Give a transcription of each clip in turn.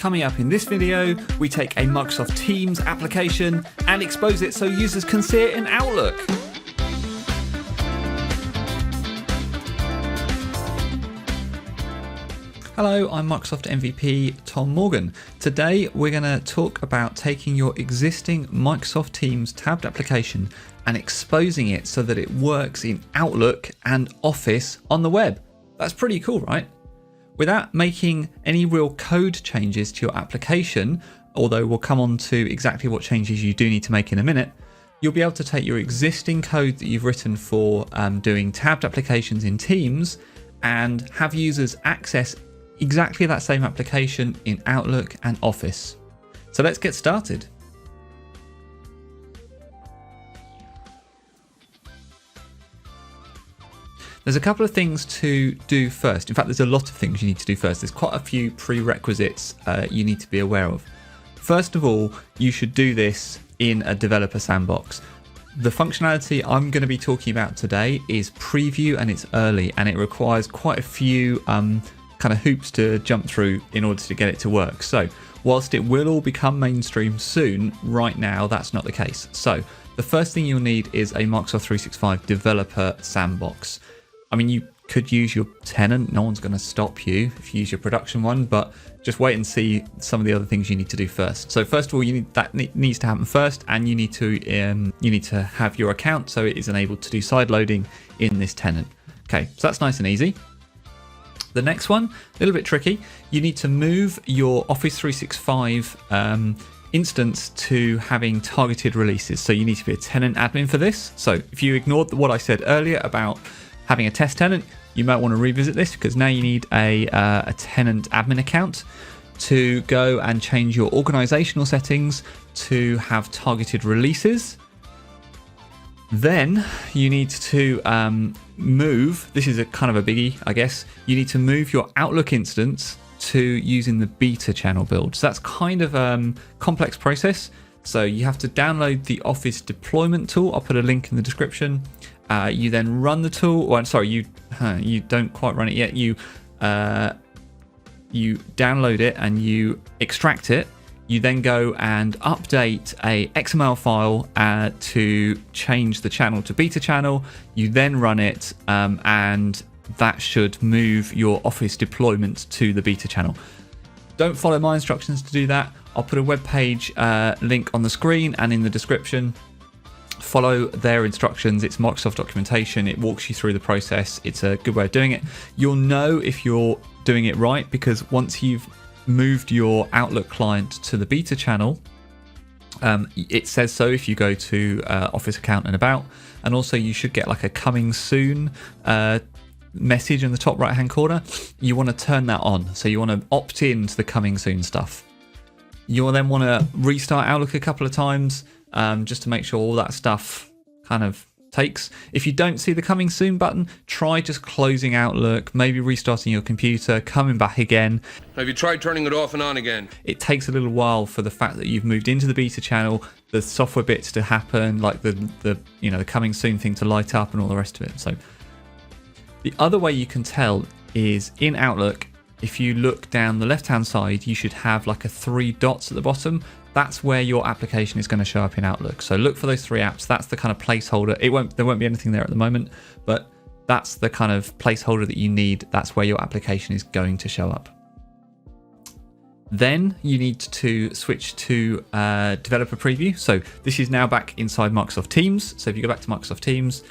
Coming up in this video, we take a Microsoft Teams application and expose it so users can see it in Outlook. Hello, I'm Microsoft MVP Tom Morgan. Today we're going to talk about taking your existing Microsoft Teams tabbed application and exposing it so that it works in Outlook and Office on the web. That's pretty cool, right? Without making any real code changes to your application, although we'll come on to exactly what changes you do need to make in a minute, you'll be able to take your existing code that you've written for doing tabbed applications in Teams and have users access exactly that same application in Outlook and Office. So let's get started. There's a couple of things to do first. In fact, there's a lot of things you need to do first. There's quite a few prerequisites you need to be aware of. First of all, you should do this in a developer sandbox. The functionality I'm going to be talking about today is preview and it's early, and it requires quite a few kind of hoops to jump through in order to get it to work. So whilst it will all become mainstream soon, right now that's not the case. So the first thing you'll need is a Microsoft 365 developer sandbox. I mean, you could use your tenant, no one's going to stop you if you use your production one, but just wait and see some of the other things you need to do first. So first of all, that needs to happen first, and you need to have your account so it is enabled to do side loading in this tenant. Okay, so that's nice and easy. The next one, a little bit tricky. You need to move your Office 365 instance to having targeted releases. So you need to be a tenant admin for this. So if you ignored what I said earlier about having a test tenant, you might want to revisit this, because now you need a tenant admin account to go and change your organizational settings to have targeted releases. Then you need to move, this is a kind of a biggie, I guess, you need to move your Outlook instance to using the BetaChannel build. So that's kind of a complex process. So you have to download the Office deployment tool. I'll put a link in the description. You then run the tool, or sorry, you don't quite run it yet. You download it and you extract it. You then go and update a XML file to change the channel to BetaChannel. You then run it, and that should move your Office deployment to the BetaChannel. Don't follow my instructions to do that. I'll put a web page link on the screen and in the description. Follow their instructions. It's Microsoft documentation. It walks you through the process. It's a good way of doing it. You'll know if you're doing it right, because once you've moved your Outlook client to the BetaChannel, it says so if you go to Office account and about, and also you should get like a coming soon message in the top right hand corner. You want to turn that on, so you want to opt in to the coming soon stuff. You'll then want to restart Outlook a couple of times just to make sure all that stuff kind of takes. If you don't see the coming soon button, try just closing Outlook, maybe restarting your computer, coming back again. Have you tried turning it off and on again? It takes a little while for the fact that you've moved into the BetaChannel, the software bits to happen, like the coming soon thing to light up and all the rest of it. So the other way you can tell is in Outlook. If you look down the left hand side, you should have like a 3 dots at the bottom. That's where your application is going to show up in Outlook. So look for those 3 apps. That's the kind of placeholder. There won't be anything there at the moment, but that's the kind of placeholder that you need. That's where your application is going to show up. Then you need to switch to developer preview. So this is now back inside Microsoft Teams. So if you go back to Microsoft Teams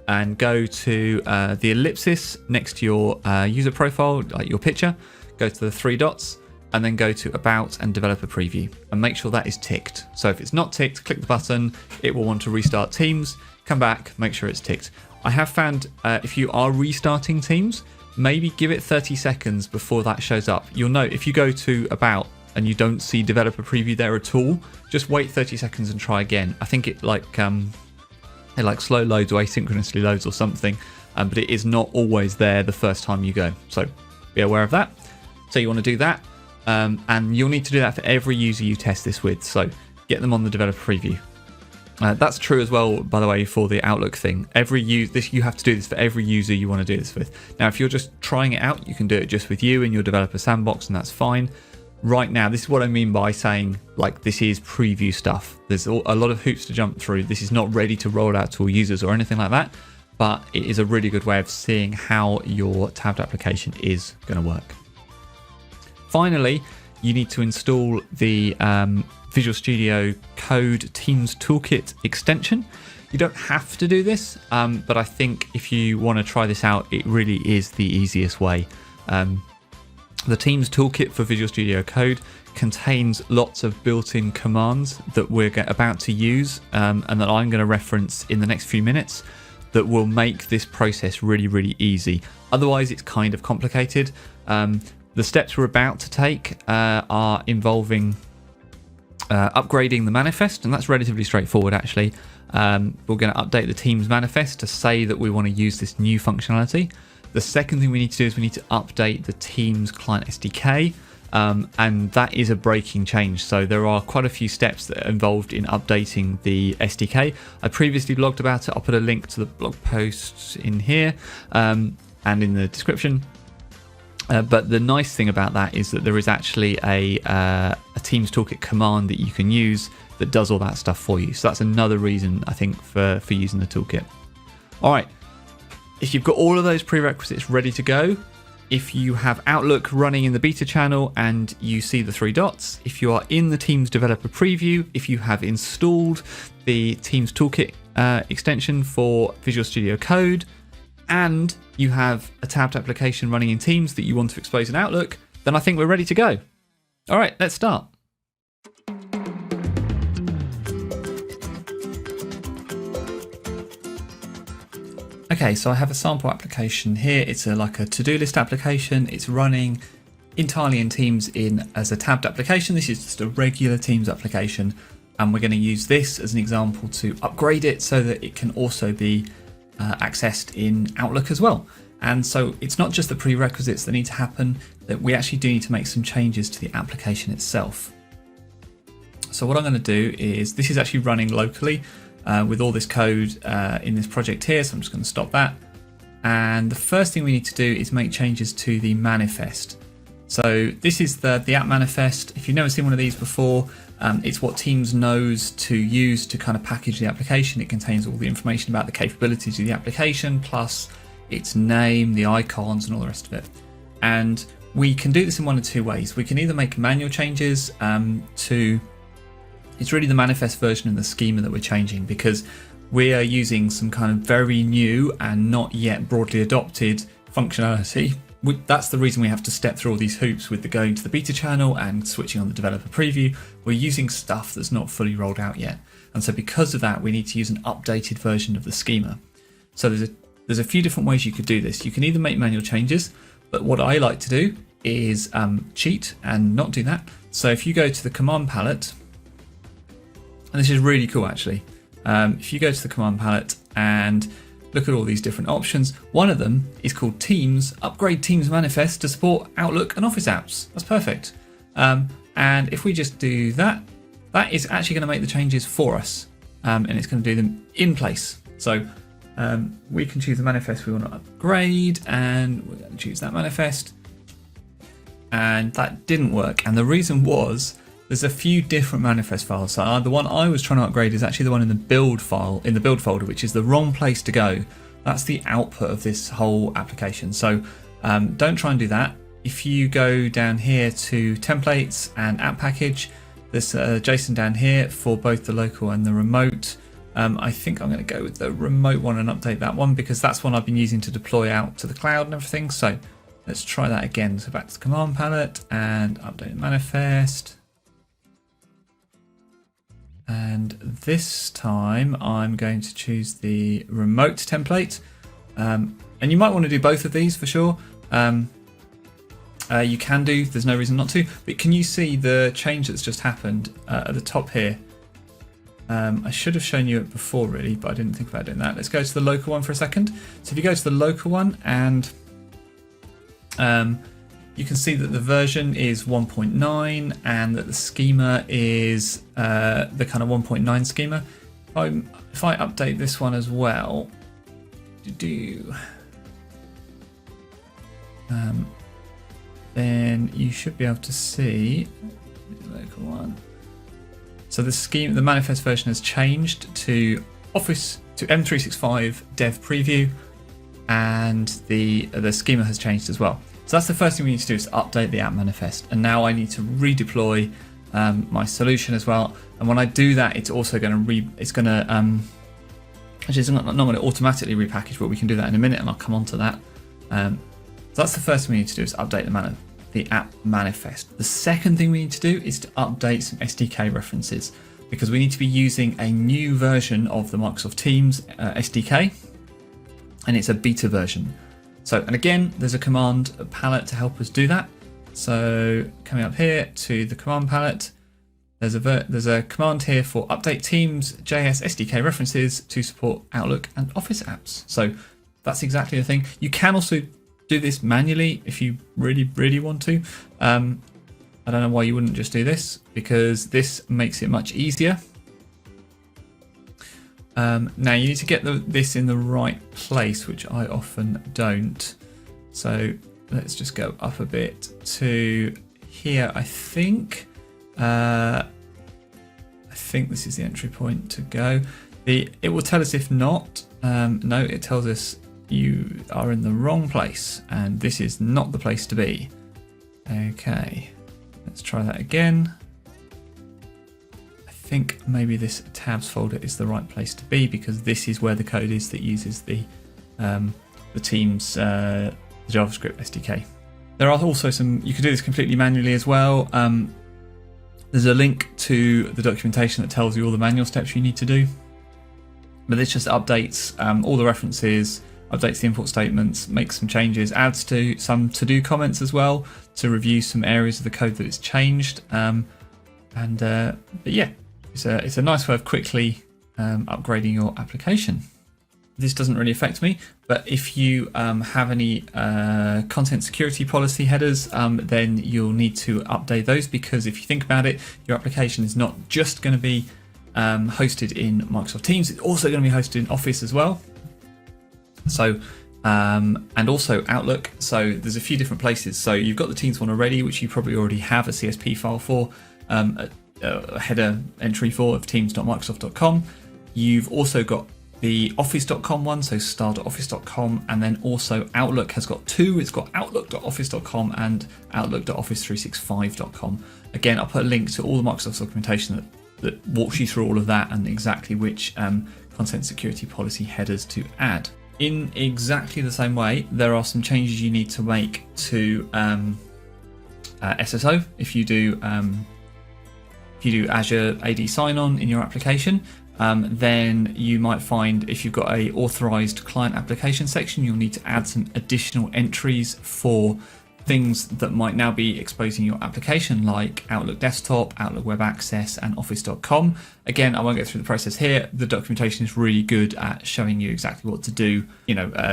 and go to the ellipsis next to your user profile, like your picture, go to the 3 dots, and then go to About and Developer Preview, and make sure that is ticked. So if it's not ticked, click the button. It will want to restart Teams. Come back, make sure it's ticked. I have found if you are restarting Teams, maybe give it 30 seconds before that shows up. You'll know if you go to About and you don't see Developer Preview there at all, just wait 30 seconds and try again. I think it like slow loads or asynchronously loads or something, but it is not always there the first time you go. So be aware of that. So you want to do that. And you'll need to do that for every user you test this with. So get them on the developer preview. That's true as well, by the way, for the Outlook thing. You have to do this for every user you want to do this with. Now, if you're just trying it out, you can do it just with you in your developer sandbox, and that's fine. right now, this is what I mean by saying like this is preview stuff. There's a lot of hoops to jump through. This is not ready to roll out to all users or anything like that, but it is a really good way of seeing how your tabbed application is going to work. Finally, you need to install the Visual Studio Code Teams Toolkit extension. You don't have to do this, but I think if you want to try this out, it really is the easiest way. The Teams Toolkit for Visual Studio Code contains lots of built-in commands that we're about to use and that I'm going to reference in the next few minutes that will make this process really, really easy. Otherwise, it's kind of complicated. The steps we're about to take are involving upgrading the manifest, and that's relatively straightforward actually. We're going to update the Teams manifest to say that we want to use this new functionality. The second thing we need to do is we need to update the Teams client SDK, and that is a breaking change. So there are quite a few steps that are involved in updating the SDK. I previously blogged about it. I'll put a link to the blog posts in here and in the description. But the nice thing about that is that there is actually a Teams Toolkit command that you can use that does all that stuff for you. So that's another reason I think for using the toolkit. All right, if you've got all of those prerequisites ready to go, if you have Outlook running in the beta channel and you see the 3 dots, if you are in the Teams developer preview, if you have installed the Teams Toolkit extension for Visual Studio Code, and you have a tabbed application running in Teams that you want to expose in Outlook, then I think we're ready to go. All right, let's start. Okay, so I have a sample application here. It's like a to-do list application. It's running entirely in Teams as a tabbed application. This is just a regular Teams application, and we're going to use this as an example to upgrade it so that it can also be accessed in Outlook as well. And so it's not just the prerequisites that need to happen, that we actually do need to make some changes to the application itself. So what I'm going to do is, this is actually running locally with all this code in this project here, so I'm just going to stop that. And the first thing we need to do is make changes to the manifest. So this is the app manifest. If you've never seen one of these before, it's what Teams knows to use to kind of package the application. It contains all the information about the capabilities of the application, plus its name, the icons, and all the rest of it. And we can do this in one of two ways. We can either make manual changes it's really the manifest version of the schema that we're changing, because we are using some kind of very new and not yet broadly adopted functionality. That's the reason we have to step through all these hoops with the going to the beta channel and switching on the developer preview. We're using stuff that's not fully rolled out yet. And so because of that, we need to use an updated version of the schema. So there's a few different ways you could do this. You can either make manual changes, but what I like to do is cheat and not do that. So if you go to the command palette, and this is really cool actually. If you go to the command palette and look at all these different options, one of them is called Teams, upgrade Teams manifest to support Outlook and Office apps. That's perfect. And if we just do that, that is actually going to make the changes for us. And it's going to do them in place. So we can choose the manifest we want to upgrade, and we're going to choose that manifest. And that didn't work. And the reason was, there's a few different manifest files. So the one I was trying to upgrade is actually the one in the build file, in the build folder, which is the wrong place to go. That's the output of this whole application. So don't try and do that. If you go down here to templates and app package, there's a JSON down here for both the local and the remote. I think I'm going to go with the remote one and update that one, because that's one I've been using to deploy out to the cloud and everything. So let's try that again. So back to the command palette and update the manifest. And this time I'm going to choose the remote template. And you might want to do both of these for sure. You can do, there's no reason not to. But can you see the change that's just happened at the top here? I should have shown you it before really, but I didn't think about doing that. Let's go to the local one for a second. So if you go to the local one, and you can see that the version is 1.9 and that the schema is the kind of 1.9 schema. If I update this one as well, then you should be able to see the local one. So the manifest version has changed to M365 Dev Preview, and the schema has changed as well. So that's the first thing we need to do, is update the app manifest. And now I need to redeploy my solution as well. And when I do that, it's also going to actually it's not going to automatically repackage, but we can do that in a minute, and I'll come on to that. So that's the first thing we need to do, is update the app manifest. The second thing we need to do is to update some SDK references, because we need to be using a new version of the Microsoft Teams SDK, and it's a beta version. So, and again, there's a command palette to help us do that. So coming up here to the command palette, there's a command here for update Teams JS SDK references to support Outlook and Office apps. So that's exactly the thing. You can also do this manually if you really want to. I don't know why you wouldn't just do this, because this makes it much easier. Now you need to get this in the right place, which I often don't. So let's just go up a bit to here. I think this is the entry point to go. It will tell us if not. No, it tells us you are in the wrong place, and this is not the place to be. Okay, let's try that again. I think maybe this tabs folder is the right place to be, because this is where the code is that uses the Teams JavaScript SDK. There are also you can do this completely manually as well. There's a link to the documentation that tells you all the manual steps you need to do. But this just updates all the references, updates the import statements, makes some changes, adds to some to-do comments as well to review some areas of the code that it's changed. But yeah, it's a nice way of quickly upgrading your application. This doesn't really affect me, but if you have any content security policy headers, then you'll need to update those, because if you think about it, your application is not just going to be hosted in Microsoft Teams, it's also going to be hosted in Office as well. So, and also Outlook. So there's a few different places. So you've got the Teams one already, which you probably already have a CSP file for, a header entry for of teams.microsoft.com. You've also got the office.com one, so star.office.com, and then also Outlook has got two. It's got outlook.office.com and outlook.office365.com. Again, I'll put a link to all the Microsoft documentation that walks you through all of that and exactly which content security policy headers to add. In exactly the same way, there are some changes you need to make to SSO if you do Azure AD sign-on in your application. Then you might find if you've got a authorized client application section, you'll need to add some additional entries for things that might now be exposing your application, like Outlook Desktop, Outlook Web Access, and Office.com. Again, I won't go through the process here. The documentation is really good at showing you exactly what to do,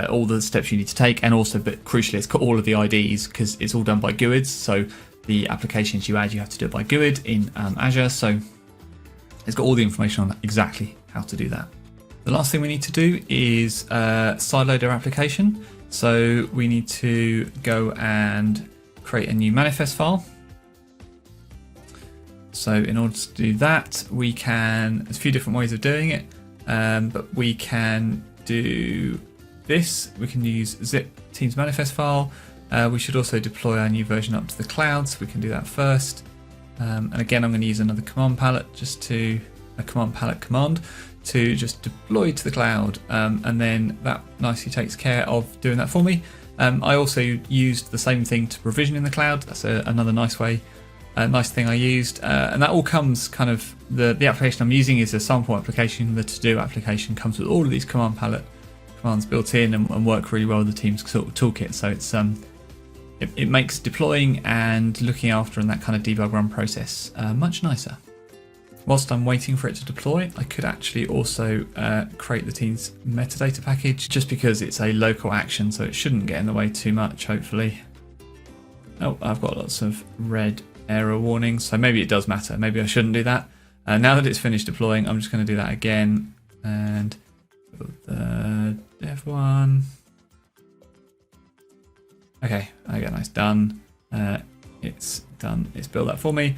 all the steps you need to take, and also, but crucially, it's got all of the IDs because it's all done by GUIDs. So the applications you add, you have to do it by GUID in Azure. So it's got all the information on exactly how to do that. The last thing we need to do is sideload our application. So we need to go and create a new manifest file. So in order to do that, there's a few different ways of doing it, but we can do this. We can use zip Teams manifest file. We should also deploy our new version up to the cloud, so we can do that first. And again, I'm going to use another command palette command to just deploy to the cloud, and then that nicely takes care of doing that for me. I also used the same thing to provision in the cloud. That's another nice thing I used, and that all comes kind of the application I'm using is a sample application. The to-do application comes with all of these command palette commands built in and work really well with the Teams toolkit. So it's it makes deploying and looking after and that kind of debug run process much nicer. Whilst I'm waiting for it to deploy, I could actually also create the Teams metadata package, just because it's a local action, so it shouldn't get in the way too much, hopefully. Oh, I've got lots of red error warnings, so maybe it does matter. Maybe I shouldn't do that. Now that it's finished deploying, I'm just going to do that again. And the dev one. Okay, nice, done. It's done. It's built that for me.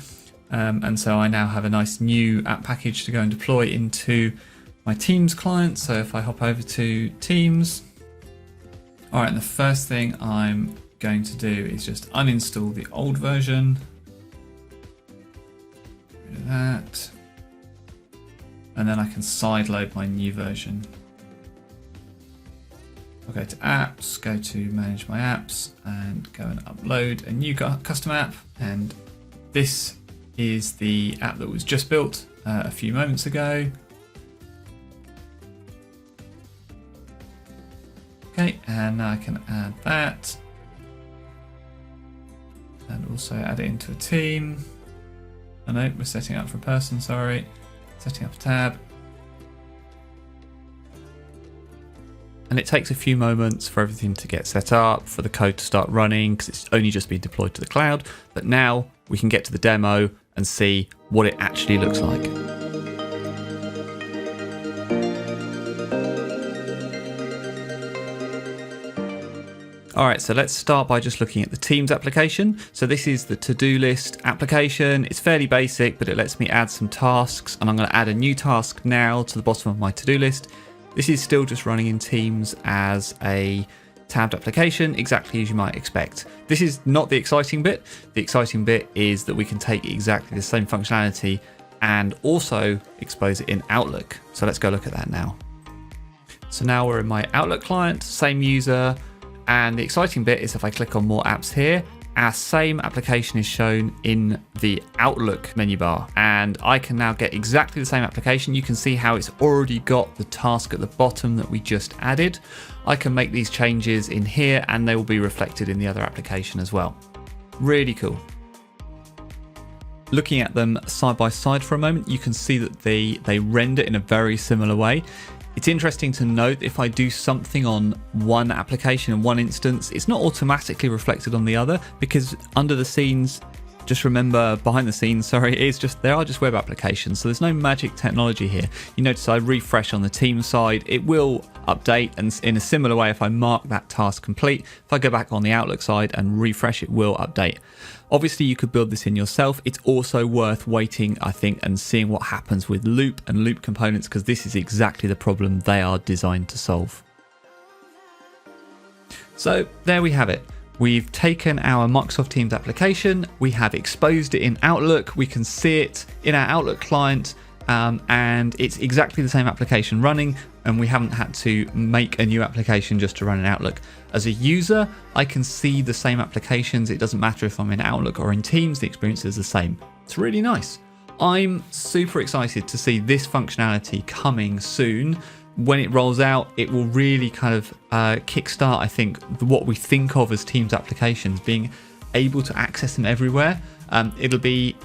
And so I now have a nice new app package to go and deploy into my Teams client. So if I hop over to Teams, all right, and the first thing I'm going to do is just uninstall the old version. Do that. And then I can sideload my new version. I'll go to apps, go to manage my apps, and go and upload a new custom app. And this is the app that was just built a few moments ago. Okay, and now I can add that. And also add it into a team. Oh no, we're setting up for a person, sorry. Setting up a tab. And it takes a few moments for everything to get set up, for the code to start running, because it's only just been deployed to the cloud. But now we can get to the demo and see what it actually looks like. All right, so let's start by just looking at the Teams application. So this is the to-do list application. It's fairly basic, but it lets me add some tasks, and I'm going to add a new task now to the bottom of my to-do list. This is still just running in Teams as a tabbed application, exactly as you might expect. This is not the exciting bit. The exciting bit is that we can take exactly the same functionality and also expose it in Outlook. So let's go look at that now. So now we're in my Outlook client, same user. And the exciting bit is if I click on more apps here, our same application is shown in the Outlook menu bar. And I can now get exactly the same application. You can see how it's already got the task at the bottom that we just added. I can make these changes in here and they will be reflected in the other application as well. Really cool. Looking at them side by side for a moment, you can see that they render in a very similar way. It's interesting to note if I do something on one application in one instance, it's not automatically reflected on the other, because under the scenes, just remember behind the scenes, they are just web applications. So there's no magic technology here. You notice I refresh on the team side, it will update, and in a similar way, if I mark that task complete, if I go back on the Outlook side and refresh, it will update. Obviously, you could build this in yourself. It's also worth waiting, I think, and seeing what happens with loop and loop components, because this is exactly the problem they are designed to solve. So there we have it. We've taken our Microsoft Teams application, we have exposed it in Outlook, we can see it in our Outlook client, and it's exactly the same application running, and we haven't had to make a new application just to run in Outlook. As a user, I can see the same applications. It doesn't matter if I'm in Outlook or in Teams, the experience is the same. It's really nice. I'm super excited to see this functionality coming soon. When it rolls out, it will really kind of kickstart, I think, what we think of as Teams applications, being able to access them everywhere. It'll be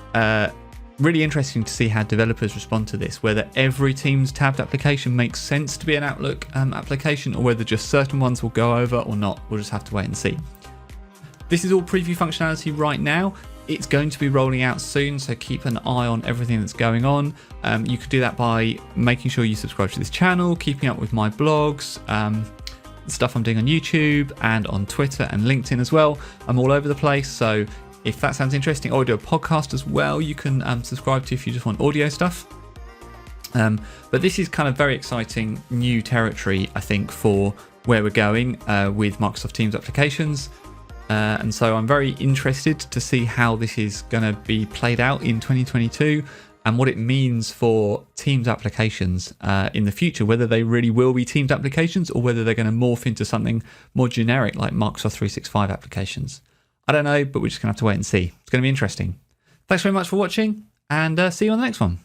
really interesting to see how developers respond to this, whether every Teams tabbed application makes sense to be an Outlook application, or whether just certain ones will go over or not. We'll just have to wait and see. This is all preview functionality right now. It's going to be rolling out soon, so keep an eye on everything that's going on. You could do that by making sure you subscribe to this channel, keeping up with my blogs, stuff I'm doing on YouTube and on Twitter and LinkedIn as well. I'm all over the place, so if that sounds interesting, or I do a podcast as well, you can subscribe to if you just want audio stuff. But this is kind of very exciting new territory, I think, for where we're going with Microsoft Teams applications. And so I'm very interested to see how this is going to be played out in 2022 and what it means for Teams applications in the future, whether they really will be Teams applications or whether they're going to morph into something more generic like Microsoft 365 applications. I don't know, but we're just going to have to wait and see. It's going to be interesting. Thanks very much for watching, and see you on the next one.